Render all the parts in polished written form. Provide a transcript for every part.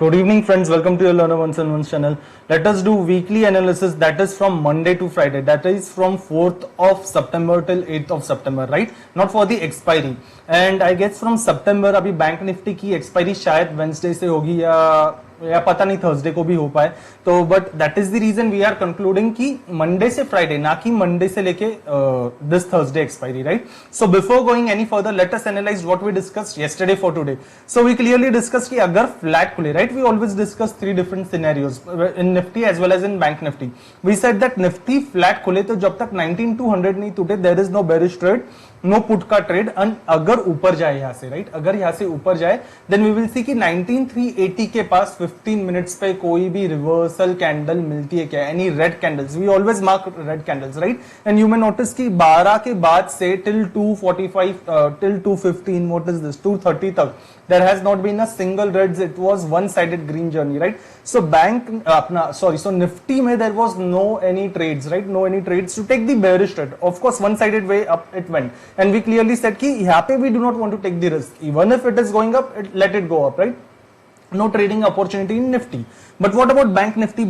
Good evening, friends. Welcome to your Learner 101 channel. Let us do weekly analysis that is from Monday to Friday. That is from 4th of September till 8th of September, right? Not for the expiry. And I guess from September अभी bank Nifty की expiry शायद Wednesday से होगी या पता नहीं Thursday को भी हो पाए तो but that is the reason we are concluding कि मंडे से फ्राइडे ना कि मंडे से लेके this Thursday expiry right so before going any further let us analyse what we discussed yesterday for today so we clearly discuss कि अगर flat खुले right we always discuss three different scenarios in Nifty as well as in bank Nifty we said that Nifty flat खुले तो जब तक 19200 नहीं टूटे there is no bearish trade no put का ट्रेड एंड अगर ऊपर जाए यहां से राइट अगर यहां से ऊपर जाए देन वी विल सी कि 19380 के पास 15 मिनट्स पे कोई भी रिवर्सल कैंडल मिलती है क्या any red candles we always mark red candles right and you may notice कि 12 के बाद से till 245 till 215 what is this 230 तक there has not been a single reds it was one sided green journey right so bank so nifty mein there was no any trades right no any trades to take the bearish trade of course one sided way up it went and we clearly said ki yahan pe we do not want to take the risk even if it is going up let it go up right no trading opportunity in nifty but what about bank nifty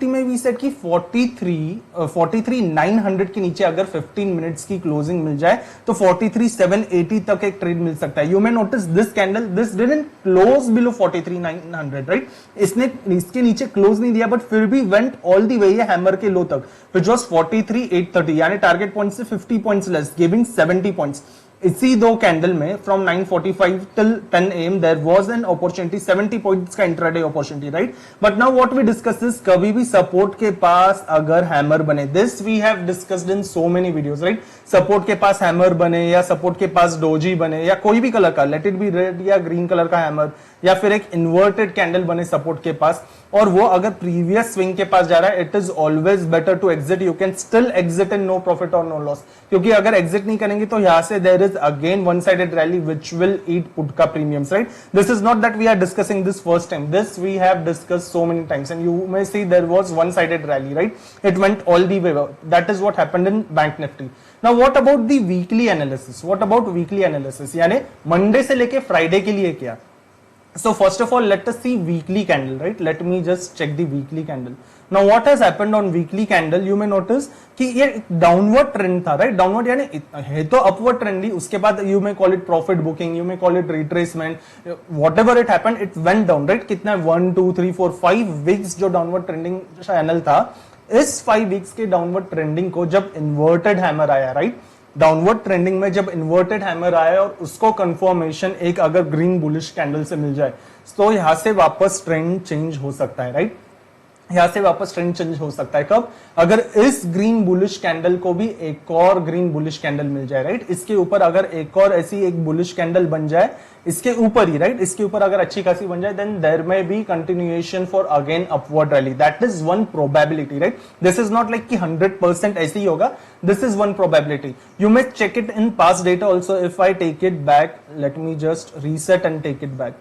में we said कि 43,900 के नीचे अगर 15 minutes की closing मिल जाए तो 43,780 तक एक ट्रेड मिल सकता है you may notice this candle this didn't close below 43,900 right इसने इसके नीचे क्लोज नहीं दिया बट फिर भी went all the way hammer के लो तक व्हिच वाज 43,830 यानी टारगेट पॉइंट से 50 पॉइंट्स लेस गिविंग 70 पॉइंट्स इसी दो कैंडल में from 9:45 till 10 AM there was an opportunity 70 points का intraday opportunity right but now what we discuss is कभी भी सपोर्ट के पास अगर हैमर बने this we have discussed in so many videos right support के पास हैमर बने या सपोर्ट के पास डोजी बने या कोई भी कलर का लेट इट बी रेड या ग्रीन कलर का हैमर या फिर एक इन्वर्टेड कैंडल बने सपोर्ट के पास और वो अगर प्रीवियस स्विंग के पास जा रहा है it is always better to exit you can still exit in no profit और नो लॉस क्योंकि अगर एग्जिट नहीं करेंगे तो यहां से there is again one sided rally which will eat put का premiums right this is not that we are discussing this first time this we have discussed so many times and you may see there was one sided rally right it went all the way that is what happened in bank Nifty now what about the weekly analysis यानी Monday से लेके Friday के लिए क्या So first of all, let us see weekly candle, right? Let me just check the weekly candle. Now what has happened on weekly candle? You may notice कि ये downward trend था, right? Downward यानी है तो upward trend ही, उसके बाद you may call it profit booking, you may call it retracement, whatever it happened, it went down, right? कितना 1, 2, 3, 4, 5 weeks जो downward trending channel था, इस 5 weeks के downward trending को जब inverted hammer आया, right? डाउनवर्ड ट्रेंडिंग में जब इन्वर्टेड हैमर आया और उसको कंफर्मेशन एक अगर ग्रीन बुलिश कैंडल से मिल जाए तो यहां से वापस ट्रेंड चेंज हो सकता है राइट यहां से वापस ट्रेंड चेंज हो सकता है कब अगर इस ग्रीन बुलिश कैंडल को भी एक और ग्रीन बुलिश कैंडल मिल जाए राइट इसके ऊपर अगर एक और ऐसी एक बुलिश कैंडल बन जाए इसके ऊपर ही राइट इसके ऊपर अगर अच्छी खासी बन जाए then there may be continuation for again upward rally that is one probability right this is not like कि 100% ऐसे ही होगा this is one probability you may check it in past data also if I take it back let me just reset and take it back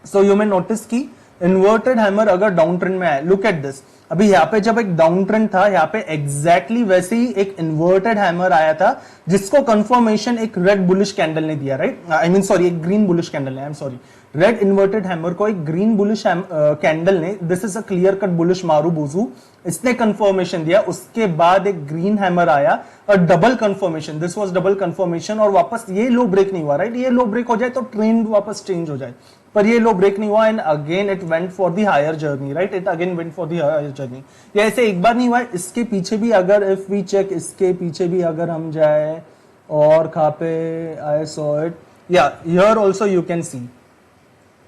so you may notice की inverted hammer अगर down trend में आए look at this अभी यहाँ पे जब एक down trend था यहाँ पे एग्जैक्टली वैसे ही एक इन्वर्टेड हैमर आया था जिसको कंफर्मेशन एक रेड बुलिश कैंडल ने दिया राइट आई मीन सॉरी एक ग्रीन बुलिश कैंडल ने I am sorry red inverted hammer को एक ग्रीन बुलिश कैंडल ने this is a clear cut bullish marubozu इसने कंफर्मेशन दिया उसके बाद एक ग्रीन हैमर आया और double confirmation this was double confirmation और वापस ये लो ब्रेक नहीं हुआ राइट ये लो ब्रेक हो जाए तो ट्रेंड वापस चेंज हो जाए पर ये लो ब्रेक नहीं हुआ and again it went for the higher journey right it again went for the higher journey ये ऐसे एक बार नहीं हुआ इसके पीछे भी अगर इफ वी चेक इसके पीछे भी अगर हम जाए और कहां पे आई सॉ इट या here also you can see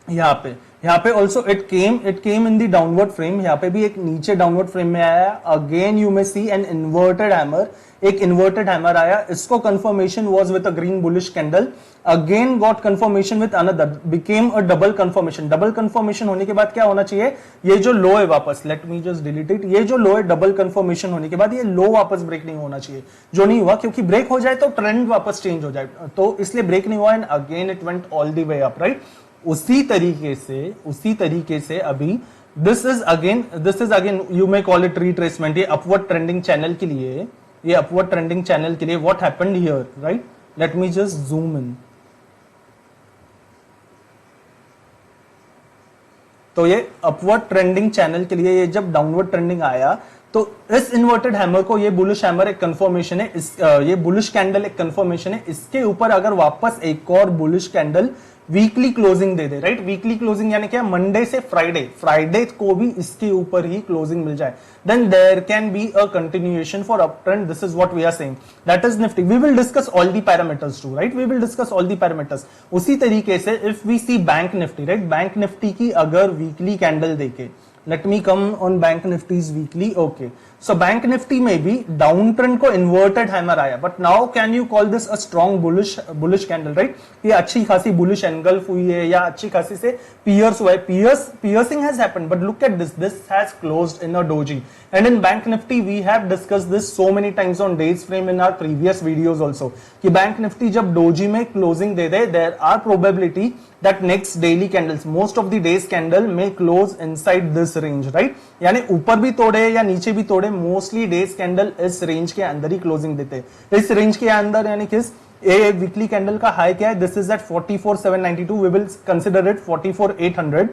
यहाँ पे also it came in the downward frame यहाँ पे भी एक नीचे डाउनवर्ड फ्रेम में आया again you may see an inverted hammer एक इन्वर्टेड हैमर आया इसको confirmation was with a green bullish candle again got confirmation with another became a double confirmation होने के बाद क्या होना चाहिए ये जो लो है वापस late me just delete it ये जो लो है डबल कंफर्मेशन होने के बाद ये लो वापस ब्रेक नहीं होना चाहिए जो नहीं हुआ क्योंकि ब्रेक हो जाए तो ट्रेंड वापस चेंज हो जाए तो इसलिए ब्रेक नहीं हुआ and again it went all the way up right उसी तरीके से अभी this is again you may call it retracement ये अपवर्ड ट्रेंडिंग चैनल के लिए what happened here right let me just zoom in तो ये अपवर्ड ट्रेंडिंग चैनल के लिए ये जब डाउनवर्ड ट्रेंडिंग आया तो इस इन्वर्टेड हैमर को, ये बुलिश हैमर एक कंफर्मेशन है, ये बुलिश कैंडल एक कंफर्मेशन है, इसके ऊपर अगर वापस एक और बुलिश कैंडल वीकली क्लोजिंग दे दे, राइट, वीकली क्लोजिंग यानी क्या, मंडे से फ्राइडे को भी इसके ऊपर ही क्लोजिंग मिल जाए, then there can be a continuation for up trend. This is what we are saying, that is Nifty. We will discuss all the parameters too, right, we will discuss all the parameters. उसी तरीके से if we see bank Nifty, right, bank Nifty की अगर weekly candle देखे, let me come on bank nifty's weekly. Okay, so bank nifty में भी down trend को inverted hammer आया, but now can you call this a strong bullish candle, right. ये अच्छी खासी बुलिश एनगल्फ हुई है या अच्छी खासी से पियर्स हुआ है, piercing has happened, but look at this has closed in a doji. And in bank nifty we have discussed this so many times on days frame in our previous videos also कि bank Nifty जब doji में closing दे दे, there are probability that next daily candles, most of the days candle may close inside this range, right. यानी ऊपर भी तोड़े या नीचे भी तोड़े, मोस्टली डेज कैंडल इस रेंज के अंदर ही क्लोजिंग देते. इस रेंज के अंदर यानी किस, ए वीकली कैंडल का हाई क्या है, this is at 44,792, we will consider it 44,800.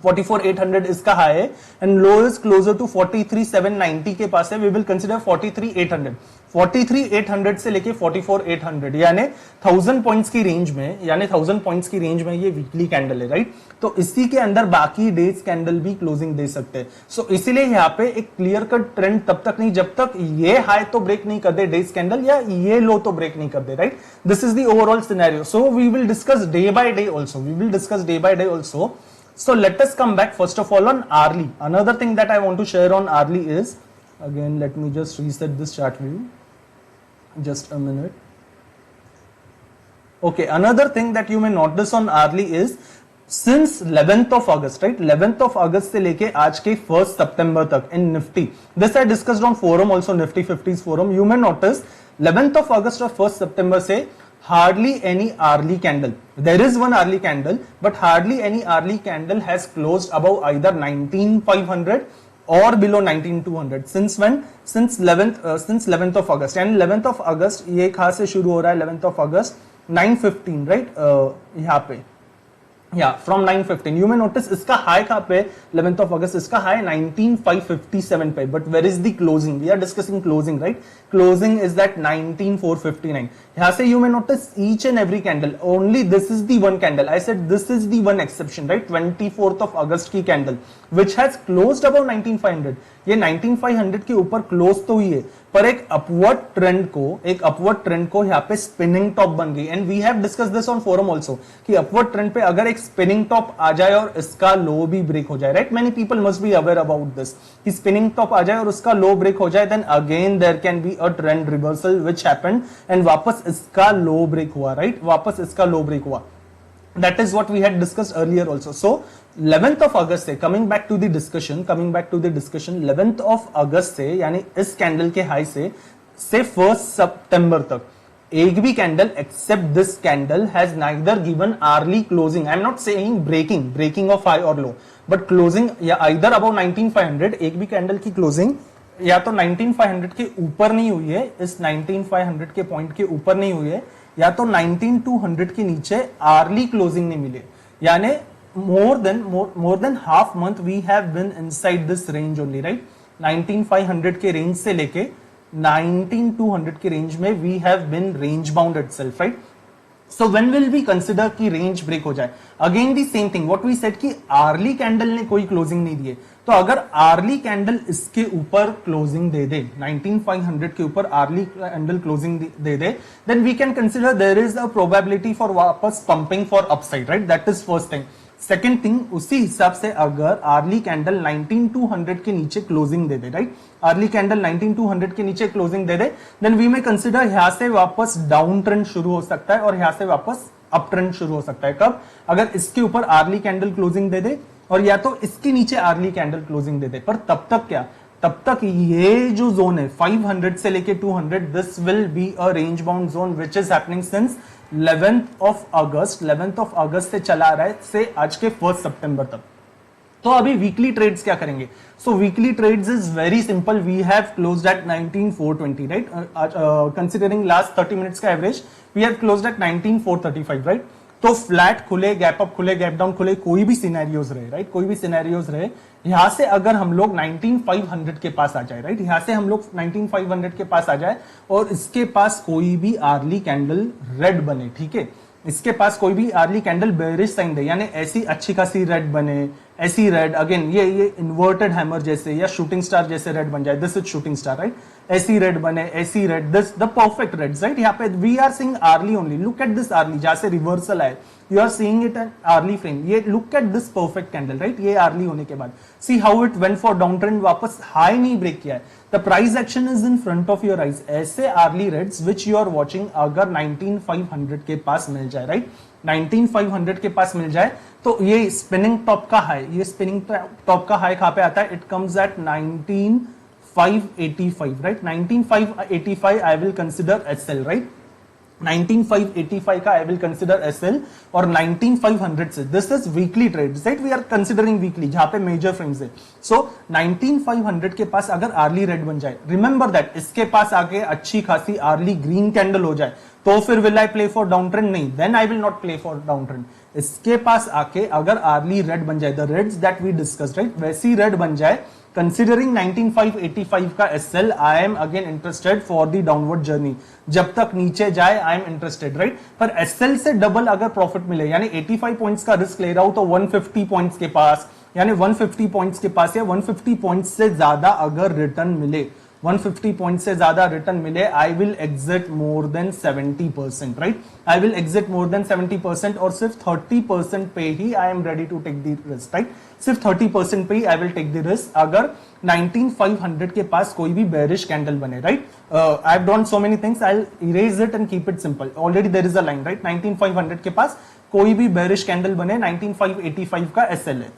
44,800 इसका हाई है and low is closer to 43,790 के पास है, वी विल कंसिडर 43,800. 43,800 से लेके 44,800 यानी 1000 पॉइंट्स की रेंज में, यानी 1000 पॉइंट्स की रेंज में ये वीकली कैंडल है, राइट. तो इसी के अंदर बाकी डेज कैंडल भी क्लोजिंग दे सकते हैं. सो इसीलिए यहाँ पे एक क्लियर कट ट्रेंड तब तक नहीं जब तक ये हाई तो ब्रेक नहीं कर दे डेज कैंडल या ये लो तो ब्रेक नहीं कर दे, right. This is the overall scenario. So we will discuss day by day also. So let us come back first of all on hourly. Another thing that I want to share on hourly is, again let me just reset this chart view, just a minute. Okay, another thing that you may notice on hourly is since 11th of August, right, 11th of August से लेके आज के 1st September तक in Nifty, this I discussed on forum also, Nifty 50s forum, you may notice 11th of August और 1st September से hardly any hourly candle, there is one hourly candle but hardly any hourly candle has closed above either 19,500 or below 19,200. Since when? Since 11th of August. and 11th of August ये कहाँ से शुरू हो रहा है, 11th of August 9:15, right, यहाँ पे, from 9:15. You may notice इसका हाई कहाँ पे, 11th of August इसका हाई 19,557 पे, but where is the closing? We are discussing closing, right? Closing is that 19,459. यहाँ से you may notice each and every candle, only this is the one candle. I said this is the one exception, right? 24th of August की candle, which has closed above 19,500. ये 19,500 के ऊपर close तो हुई है, पर एक अपवर्ड ट्रेंड को यहाँ पे स्पिनिंग टॉप बन गई. And we have discuss this on forum also कि अपवर्ड ट्रेंड पे अगर एक स्पिनिंग टॉप आ जाए और इसका लो भी ब्रेक हो जाए, right, many people must be aware about this कि स्पिनिंग टॉप आ जाए और उसका लो ब्रेक हो जाए, then again there can be a trend reversal which happened and वापस इसका लो ब्रेक हुआ, राइट, वापस इसका लो ब्रेक हुआ. That is what we had discussed earlier also. So 11th of August से coming back to the discussion, 11th of August से यानी इस कैंडल के हाई से 1st September तक एक भी candle except this candle has neither given hourly closing. I am not saying breaking of high or low, but closing या either above 19,500, एक भी कैंडल की क्लोजिंग या तो 19,500 के ऊपर नहीं हुई है, इस 19,500 के पॉइंट के ऊपर नहीं हुई है, या तो 19,200 के नीचे आर्ली क्लोजिंग नहीं मिले. यानी more than half month we have been inside this range only, right. 19,500 के रेंज से लेके 19,200 के रेंज में we have been range bound itself, right. So when will we consider कि रेंज ब्रेक हो जाए, again the same thing what we said कि early candle ने कोई क्लोजिंग नहीं दी है, तो अगर आर्ली कैंडल इसके ऊपर क्लोजिंग दे दे, 19,500 के ऊपर आर्ली कैंडल क्लोजिंग दे दे, then we can consider there is a probability for वापस pumping for upside, right. That is first thing. Second thing, उसी हिसाब से अगर आर्ली कैंडल 19,200 के नीचे क्लोजिंग दे दे, राइट, आर्ली कैंडल 19,200 के नीचे क्लोजिंग दे दे, देन वी मे कंसिडर यहां से वापस डाउन ट्रेंड शुरू हो सकता है और यहां से वापस अप ट्रेंड शुरू हो सकता है. कब? अगर इसके ऊपर आर्ली कैंडल क्लोजिंग दे दे और या तो इसके नीचे आर्ली कैंडल क्लोजिंग दे दे. पर तब तक क्या, तब तक ये जो जोन है 500 से लेके 200, this will be a range bound zone which is happening since 11th of August से चला आ रहा है से आज के 1st September तक. तो अभी वीकली ट्रेड्स क्या करेंगे? So weekly trades is very simple. We have closed at 19,420, right. Considering last 30 minutes का average we have closed at 19,435, right. तो फ्लैट खुले, गैप अप खुले, गैप डाउन खुले, कोई भी सिनेरियोज रहे, राइट, कोई भी सिनेरियोज रहे, यहां से अगर हम लोग 19500 के पास आ जाए, राइट, यहां से हम लोग 19500 के पास आ जाए और इसके पास कोई भी आर्ली कैंडल रेड बने, ठीक है, इसके पास कोई भी आर्ली कैंडल बेरिश साइन दे, यानी ऐसी अच्छी खासी रेड बने, ऐसी रेड, अगेन ये इन्वर्टेड हैमर जैसे या शूटिंग स्टार जैसे रेड बन जाए, this is shooting star, right, ऐसी रेड बने, ऐसी red, this the perfect reds, right, यहाँ पे we are seeing early only, look at this early, जहां से रिवर्सल आए, you are seeing it an early frame, ये look at this perfect candle, right, ये आर्ली होने के बाद see how it went for down trend, वापस high नहीं ब्रेक किया है, the price action is in front of your eyes, ऐसे early reds which you are watching अगर 19500 के पास मिल जाए, राइट, 19500 के पास मिल जाए तो ये स्पिनिंग टॉप का हाई, ये स्पिनिंग टॉप का हाई कहां पे आता है, it comes at 19585, right, 19585 I will consider SL, right, 19585 का आई विल कंसिडर एसएल और 19500 से, this is weekly trade, right, we are considering weekly जहां पे मेजर फ्रेम्स है, सो 19500 के पास अगर आर्ली रेड बन जाए, रिमेंबर दैट इसके पास आके अच्छी खासी आर्ली ग्रीन कैंडल हो जाए तो फिर will I play for down trend, नहीं, then I will not play for down trend, इसके पास आके अगर आर्ली रेड बन जाए, the reds that we discussed, right, वैसी रेड बन जाए, कंसिडरिंग 19585 का SL, I am again interested for the downward journey, जब तक नीचे जाए आई एम इंटरेस्टेड, राइट, पर एसएल से डबल अगर प्रॉफिट मिले, यानी 85 पॉइंट्स का रिस्क ले रहा हूं तो 150 पॉइंट्स के पास, यानी 150 पॉइंट्स के पास या 150 पॉइंट्स से ज्यादा अगर रिटर्न मिले, 150 पॉइंट से ज्यादा रिटर्न मिले, I will exit more than 70%, right, I will exit more than 70% और सिर्फ 30% पे ही I am ready to take the risk, right, सिर्फ 30% पे ही I will take the risk अगर 19500 के पास कोई भी बेरिश कैंडल बने, right, I have done so many things, I will erase it and keep it simple, already there is a line, right, 19500 के पास कोई भी बेरिश कैंडल बने, 19585 का एसएल है,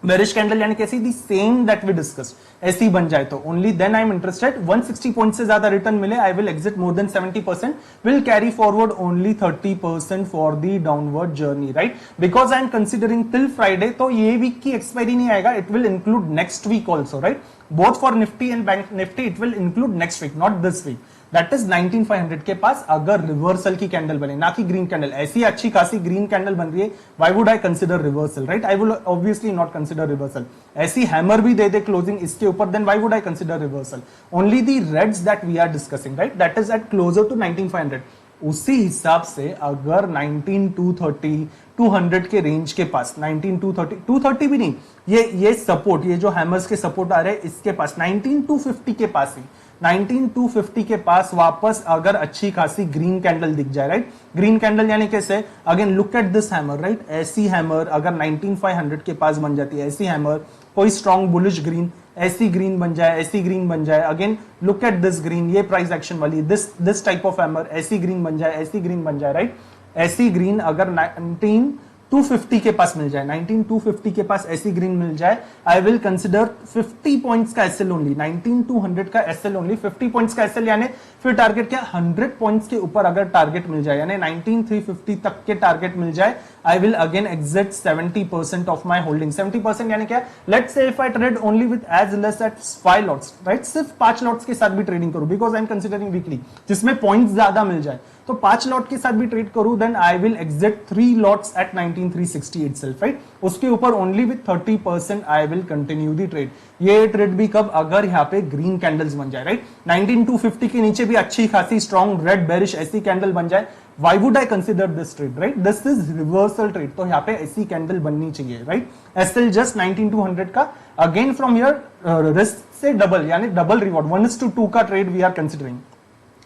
बेरिश कैंडल यानी कैसी, the same that we discussed, ऐसी बन जाए तो only then I am interested, 160 point से ज्यादा रिटर्न मिले, I will exit more than 70%, will carry forward only 30% for the downward journey, right, because I am considering till Friday, तो ये week की एक्सपायरी नहीं आएगा, it will include next week also, right, both for Nifty and bank Nifty it will include next week, not this week, that is 19500 के पास अगर reversal की candle बने, ना कि ग्रीन कैंडल, ऐसी अच्छी खासी ग्रीन कैंडल बन रही है, why would I consider reversal, right, I will obviously not consider reversal, ऐसी हैमर भी दे दे क्लोजिंग इसके ऊपर, then why would I consider reversal, only the reds that we are discussing, right, that is at closer to 19500, उसी हिसाब से अगर 19230 200 के रेंज के पास, 19230 230 भी नहीं, ये सपोर्ट, ये जो हैमर्स के सपोर्ट आ रहे हैं इसके पास 19250 के पास ही, 19250 के पास वापस अगर अच्छी खासी ग्रीन कैंडल दिख जाए, राइट, ग्रीन कैंडल यानी कैसे, again look at this hammer, right, ऐसी हैमर अगर 19500 के पास बन जाती है, ऐसी हैमर, कोई स्ट्रॉन्ग बुलिश ग्रीन, ऐसी ग्रीन बन जाए, ऐसी ग्रीन बन जाए, again look at this green, ये प्राइस एक्शन वाली, दिस टाइप ऑफ हैमर, ऐसी ग्रीन बन जाए, ऐसी ग्रीन बन जाए, राइट, ऐसी ग्रीन अगर 19250 के पास मिल जाए, 19250 के पास ऐसी ग्रीन मिल जाए, आई विल कंसिडर 50 पॉइंट्स का एसएल ओनली, 19200 का एसएल ओनली, 50 पॉइंट्स का एसएल, यानी फिर टारगेट क्या, 100 पॉइंट्स के ऊपर अगर टारगेट मिल जाए, यानी 19350 तक के टारगेट मिल जाए, I will again exit 70% of my holding, 70% यानी क्या, let's say if I trade only with as less at 5 lots, right, सिर्फ 5 लॉट्स के साथ भी ट्रेडिंग करूं, because I am considering weekly, जिसमें पॉइंट्स ज्यादा मिल जाए, तो 5 लॉट के साथ भी ट्रेड करूं, then I will exit 3 lots at 19360 itself, right, उसके ऊपर only with 30% I will continue the trade, ये ट्रेड भी कब, अगर यहाँ पे ग्रीन कैंडल्स बन जाए, राइट, 19250 के नीचे भी अच्छी खासी स्ट्रॉन्ग रेड बेरिश ऐसी कैंडल बन जाए, why would I consider this trade, right, this is reversal trade, तो यहाँ पे ऐसी कैंडल बननी चाहिए, राइट, SL just 19200 का, अगेन फ्रॉम योर रिस्क से डबल, यानी डबल रिवॉर्ड, 1:2 का ट्रेड वी आर कंसिडरिंग,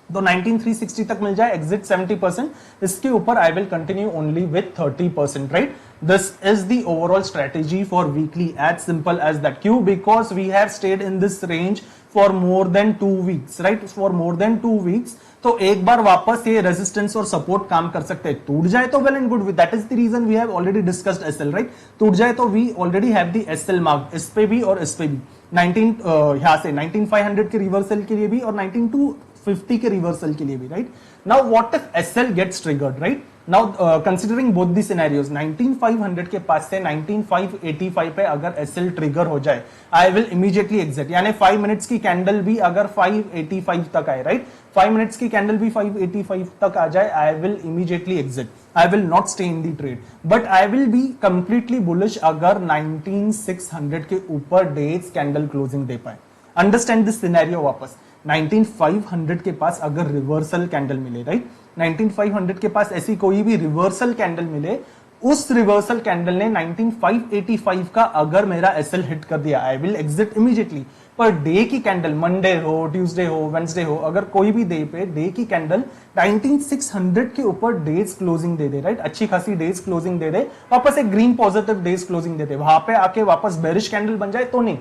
तो 19360 तक मिल जाए, एग्जिट 70%, इसके ऊपर I will continue only with 30%, right, this is the overall strategy for weekly, as simple as that, क्यों, because we have stayed in this range for more than 2 weeks, right, for more than 2 weeks, तो एक बार वापस ये resistance और support काम कर सकते हैं, टूट जाए तो well and good, that is the reason we have already discussed SL, right, टूट जाए तो we already have the SL mark, इस पे भी और इस पे भी, 19 से 19500 के रिवर्सल के लिए भी और 19250 के रिवर्सल के लिए भी, right, now what if SL gets triggered, right, now considering both the scenarios, 19500 के पास से 19585 पे अगर एसएल ट्रिगर हो जाए, आई विल इमीडिएटली एग्जिट, यानी 5 मिनट्स की कैंडल भी अगर 585 तक आए, राइट, 5 मिनट्स की कैंडल भी 585 तक आ जाए, I will immediately exit, I will not stay in the trade, but I will be completely bullish अगर 19600 के ऊपर डेज कैंडल क्लोजिंग दे पाए. अंडरस्टैंड दिस सिनेरियो वापस. 19500 के पास अगर रिवर्सल कैंडल मिले, राइट, 19500 के पास ऐसी कोई भी रिवर्सल कैंडल मिले, उस रिवर्सल कैंडल ने 19585 का अगर मेरा एसएल हिट कर दिया, आई will exit immediately. Per day की कैंडल, मंडे हो, ट्यूसडे हो, वेंसडे हो, अगर कोई भी डे पे डे की कैंडल 19600 के ऊपर डेज क्लोजिंग दे दे, राइट, अच्छी खासी डेज क्लोजिंग दे दे, वापस एक ग्रीन पॉजिटिव डेज क्लोजिंग दे दे, वहां पे आके वापस बेरिश कैंडल बन जाए तो नहीं,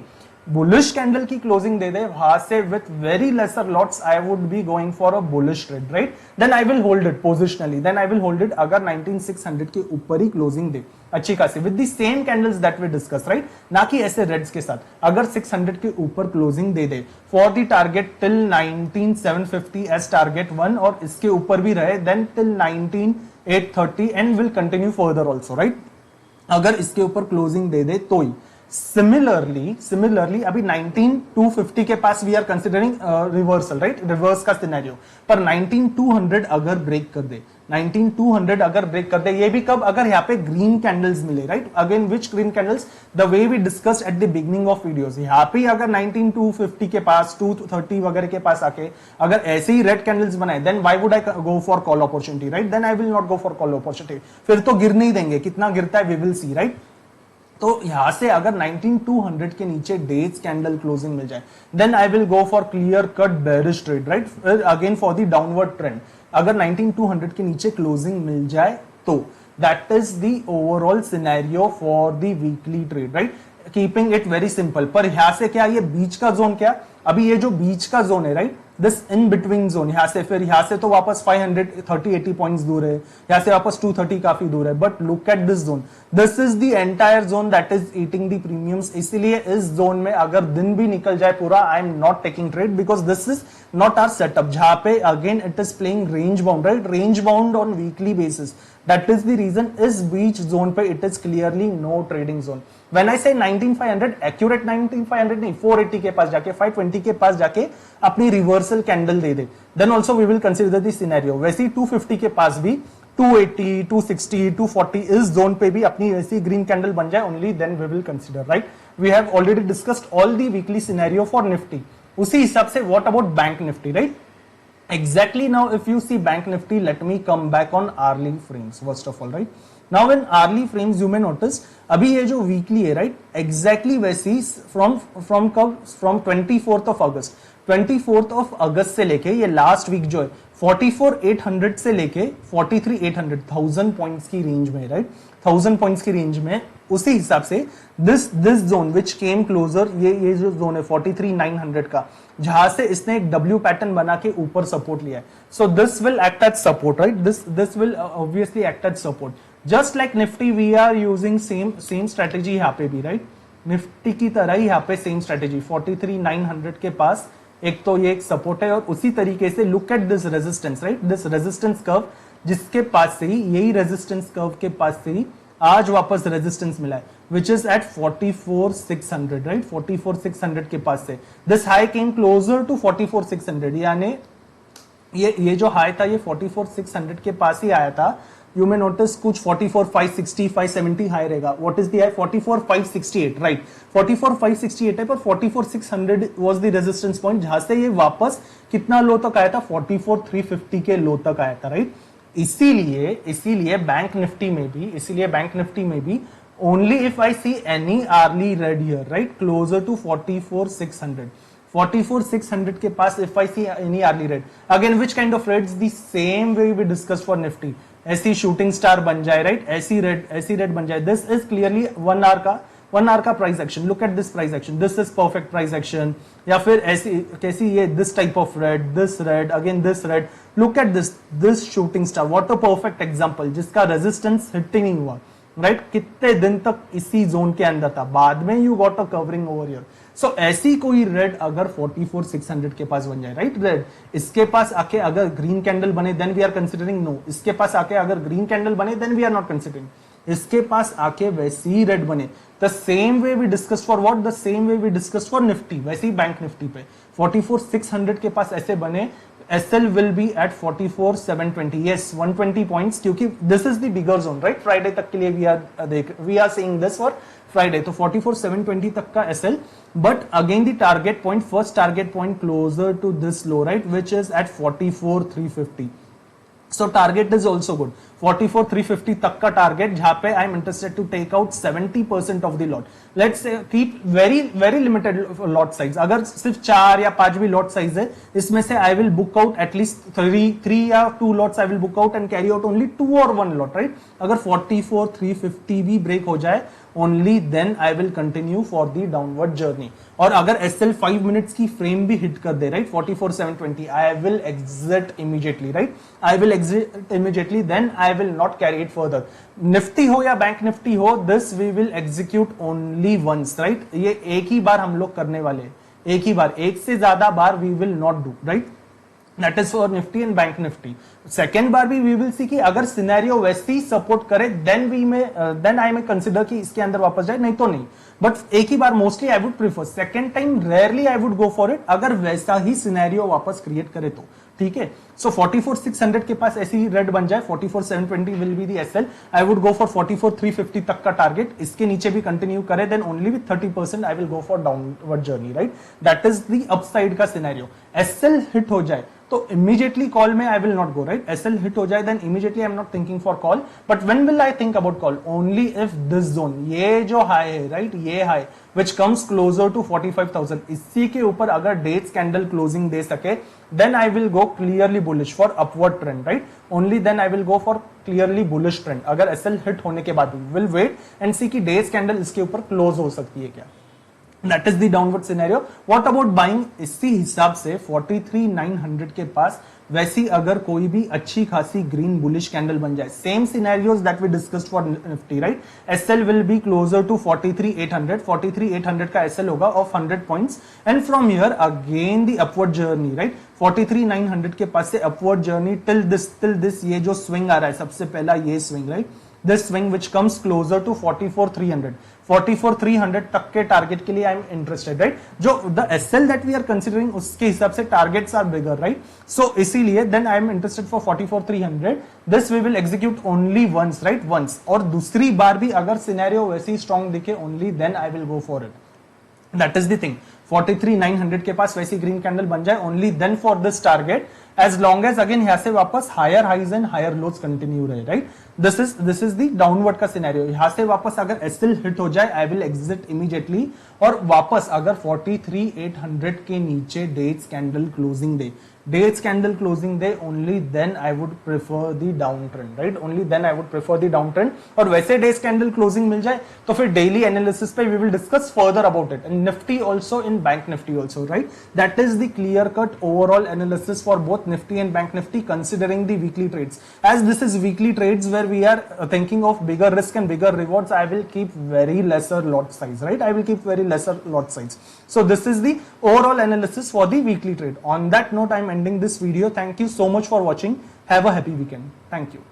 बुलिश कैंडल की क्लोजिंग दे दे, वहां से with very lesser lots I would be going for a bullish trade, right, then I will hold it positionally, then I will hold it अगर 19600 के ऊपर ही क्लोजिंग दे अच्छी खासी with the same candles that we discuss, right, ना कि ऐसे रेड्स के साथ. अगर 600 के ऊपर क्लोजिंग दे दे for the target till 19750 as target 1 और इसके ऊपर भी रहे, then till 19830 and will continue further also, right, अगर इसके ऊपर क्लोजिंग दे दे तो ही. सिमिलरली अभी 19250 के पास we are considering reversal, right, reverse का सिनेरियो, पर 19200 अगर ब्रेक कर दे, 19200 अगर ब्रेक कर दे, ये भी कब, अगर यहाँ पे ग्रीन कैंडल्स मिले, right, again which green candles, the way we discussed at the beginning of videos, यहाँ पे अगर 19250 के पास 230 वगैरह के पास आके अगर ऐसे ही रेड कैंडल्स बनाए, then why would I go for call opportunity, right, then I will not go for call opportunity. फिर तो गिरने ही देंगे, कितना गिरता है वी विल सी, राइट. तो यहां से अगर 19200 के नीचे डेज कैंडल क्लोजिंग मिल जाए, then I will go for clear cut bearish trade, right, again for the downward trend. अगर 19200 के नीचे क्लोजिंग मिल जाए तो that is the overall scenario for the weekly trade, right, keeping it very simple. पर यहां से क्या, ये बीच का जोन, क्या अभी ये जो बीच का जोन है, right, this in between zone, यहां से फिर यहां से तो वापस 530-80 पॉइंट्स दूर है, यहां से वापस 230 काफी दूर है, but look at this zone, this is the entire zone that is eating the premiums. इसीलिए इस जोन में अगर दिन भी निकल जाए पूरा, I am not taking trade because this is not our setup, जहां पे again it is playing range bound, right, range bound on weekly basis. That is the reason इस बीच जोन पे it is clearly no trading zone. When I say 19500, accurate 19500 नहीं, 480 के पास जाके, 520 के पास जाके अपनी रिवर्सल कैंडल दे दे, then also we will consider this scenario. वैसे ही 250 के पास भी 280, 260, 240 इस जोन पे भी अपनी ऐसी ग्रीन कैंडल बन जाए, only then we will consider, right. We have already discussed all the weekly scenario for Nifty. उसी हिसाब से what about bank Nifty, right. Exactly now, if you see Bank Nifty, let me come back on hourly frames first of all, right? Now in hourly frames you may notice अभी ये जो weekly है, right? Exactly वैसी from 24th of August, 24th of August से लेके ये last week जो है 44,800 से लेके 43,800, 1000 पॉइंट्स की रेंज में, राइट, 1000 पॉइंट्स की रेंज में. उसी हिसाब से this zone which came closer, ये जो जोन है 43,900 का, जहां से इसने एक डब्ल्यू पैटर्न बना के ऊपर सपोर्ट लिया है. So this will act as support, right, this will obviously act as support. Just like Nifty we are using same strategy यहाँ पे भी, राइट, निफ्टी की तरह ही यहाँ पे सेम स्ट्रेटेजी 43,900 के पास एक तो ये एक सपोर्ट है, और उसी तरीके से look at this resistance, right, this resistance curve जिसके पास से ही, यही रेजिस्टेंस कर्व के पास से ही आज वापस रेजिस्टेंस मिला है, विच इज एट 44,600, राइट, 44,600 के पास से this high came closer to 44,600, यानी ये जो हाई था ये 44,600 के पास ही आया था. यू मे नोटिस कुछ 44,560, 570 हाई रहेगा. What is the high? 44,568, right, 44,568 है, पर 44,600 वाज द रेजिस्टेंस पॉइंट, जहां से ये वापस कितना लो तक आया था, 44,350 के लो तक आया था, राइट. इसीलिए बैंक निफ्टी में भी only if I see any early red here, right, closer to 44,600 के पास, if I see any early red, again which kind of reds, the same way we discuss for Nifty, ऐसी शूटिंग स्टार बन जाए, right, ऐसी red बन जाए. This is clearly 1 hour का price action. Look at this price action, this is perfect price action. या फिर ऐसी कैसी ये this type of red, this red, again this red. Look at this shooting star, what a perfect example, जिसका resistance hit ही नहीं हुआ, right, कितने दिन तक इसी जोन के अंदर था, बाद में you got a covering over here. So ऐसी कोई रेड अगर 44,600 के पास बन जाए, राइट, रेड इसके पास आके अगर ग्रीन कैंडल बने, then we are considering no. इसके पास आके अगर ग्रीन कैंडल बने, then we are not considering. इसके पास आके वैसी रेड बने, the same way we discuss for what, the same way we discuss for Nifty, वैसे ही बैंक निफ्टी पे 44,600 के पास ऐसे बने, SL will be at 44,720. Yes, 120 points क्योंकि this is the bigger zone, right? Friday तक के लिए we are seeing this for Friday. तो 44,720 तक का SL. But again the target point, first target point closer to this low, right? Which is at 44,350. So target is also good. 44,350 तक का target जहाँ पे I am interested to take out 70% of the lot. Let's say keep very limited lot size. अगर सिर्फ 4 या 5 भी lot size है, इसमें से I will book out at least 3 या 2 lots I will book out and carry out only 2 or 1 lot, right? अगर 44,350 भी break हो जाए, only then I will continue for the downward journey. और अगर SL 5 minutes की frame भी hit कर दे, right? 44,720, I will exit immediately, right? I will exit immediately, then I will not carry it further. Nifty हो या bank Nifty हो, this we will execute only once, right? ये एक ही बार हम लोग करने वाले हैं, एक ही बार, एक से ज्यादा बार we will not do, right? That is for Nifty and Bank Nifty. Second बार भी we will see कि अगर सिनेरियो वैसे ही सपोर्ट करे then I may consider कि इसके अंदर वापस जाए, नहीं तो नहीं. बट एक ही बार mostly I would prefer. Second time rarely I would go for it अगर वैसा ही सिनेरियो वापस क्रिएट करे तो. ठीक है, सो 44,600 के पास ऐसी रेड बन जाए, 44,720 will be the SL. I would go for 44,350 तक का टारगेट. इसके नीचे भी कंटिन्यू करे then only with 30% I will go for downward journey, right? That is the upside का सिनेरियो. एसएल हिट हो जाए तो इमीडिएटली कॉल में I will not go, right? SL hit हो जाए then immediately I am not thinking for call. But when will I think about call? Only if this zone, ये जो high है, right, ये high which comes closer to 45,000, इसी के ऊपर अगर डेट्स कैंडल क्लोजिंग दे सके then I will go clearly bullish for upward trend, right? Only then I will go for clearly bullish trend. अगर SL hit होने के बाद will wait and see कि डेट्स कैंडल इसके ऊपर क्लोज हो सकती है क्या. That is the downward scenario. What about buying? इसी हिसाब से 43,900 के पास वैसी अगर कोई भी अच्छी खासी ग्रीन बुलिश कैंडल बन जाए, same scenarios that we discussed for Nifty, right? SL will be closer to 43,800. 43,800 का एसएल होगा of 100 points and from here again the upward journey, right? 43,900 के पास से अपवर्ड जर्नी टिल दिस ये जो स्विंग आ रहा है, सबसे पहला ये swing, right? This swing which comes closer to 44,300. 44,300 तक के टारगेट के लिए आई एम इंटरेस्टेड, राइट? जो the SL that we are considering उसके हिसाब से targets are bigger, right? So इसीलिए then I am interested for 44,300. This we will execute only once, right? Once. और दूसरी बार भी अगर सिनेरियो वैसे ही स्ट्रॉन्ग दिखे only then I will go for it. That is the thing. 43,900 के पास वैसी ग्रीन कैंडल बन जाए only then for this target, as long as again यहां से वापस higher highs and higher lows continue रहे, right? This is the downward का सिनेरियो. यहां से वापस अगर एसएल हिट हो जाए आई विल एग्जिट इमीडिएटली. और वापस अगर 43,800 के नीचे डेट्स कैंडल क्लोजिंग दे, डेट्स कैंडल क्लोजिंग डे, only then I would prefer the down trend, right? Only then I would prefer the down trend. और वैसे डेट्स कैंडल क्लोजिंग मिल जाए तो फिर डेली एनालिसिस पे we will discuss further about it in Nifty also, in bank Nifty also, right? That is the clear cut overall analysis for both Nifty and bank Nifty considering the weekly trades. As this is weekly trades where we are thinking of bigger risk and bigger rewards, I will keep very lesser lot size, right? I will keep very lesser lot size. So this is the overall analysis for the weekly trade. On that note, I am ending this video. Thank you so much for watching. Have a happy weekend. Thank you.